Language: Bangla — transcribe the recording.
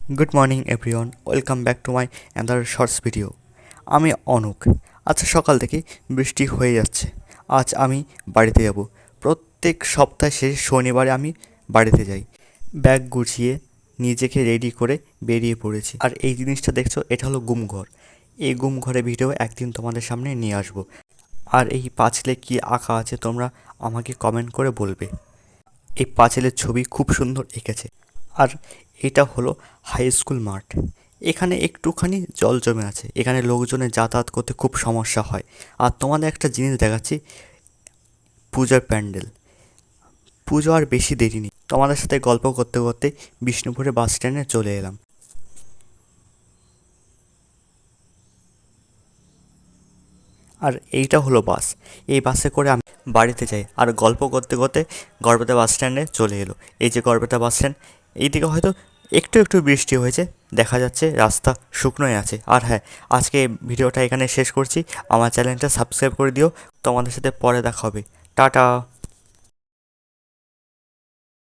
Good morning everyone, welcome back to my another shorts video. আমি অনুক। আচ্ছা, সকাল থেকে বৃষ্টি হয়ে যাচ্ছে। আজ আমি বাড়িতে যাব। প্রত্যেক সপ্তাহে শেষে শনিবারে আমি বাড়িতে যাই। ব্যাগ গুছিয়ে নিজেকে রেডি করে বেরিয়ে পড়েছি। আর এই জিনিসটা দেখছো, এটা হলো গুমঘর। এই গুমঘরের ভিডিও একদিন তোমাদের সামনে নিয়ে আসবো। আর এই পাঁচিলে কি আঁকা আছে তোমরা আমাকে কমেন্ট করে বলবে। এই পাঁচিলের ছবি খুব সুন্দর এঁকেছে। আর এটা হলো হাই স্কুল মাঠ। এখানে একটুখানি জল জমে আছে, এখানে লোকজনের যাতায়াত করতে খুব সমস্যা হয়। আর তোমাদের একটা জিনিস দেখাচ্ছি, পূজার প্যান্ডেল। পুজো আর বেশি দেরি নেই। তোমাদের সাথে গল্প করতে করতে বিষ্ণুপুরে বাস স্ট্যান্ডে চলে এলাম। আর এইটা হলো বাস। এই বাসে করে আমি বাড়িতে যাই। আর গল্প করতে করতে গড়বেতা বাস স্ট্যান্ডে চলে এলো। এই যে গড়বেতা বাস স্ট্যান্ড, এইদিকে হয়তো একটু একটু বৃষ্টি হয়েছে, দেখা যাচ্ছে রাস্তা শুকনোই আছে। আর হ্যাঁ, আজকে ভিডিওটা এখানে শেষ করছি। আমার চ্যানেলটা সাবস্ক্রাইব করে দিও। তোমাদের সাথে পরে দেখা হবে। টাটা।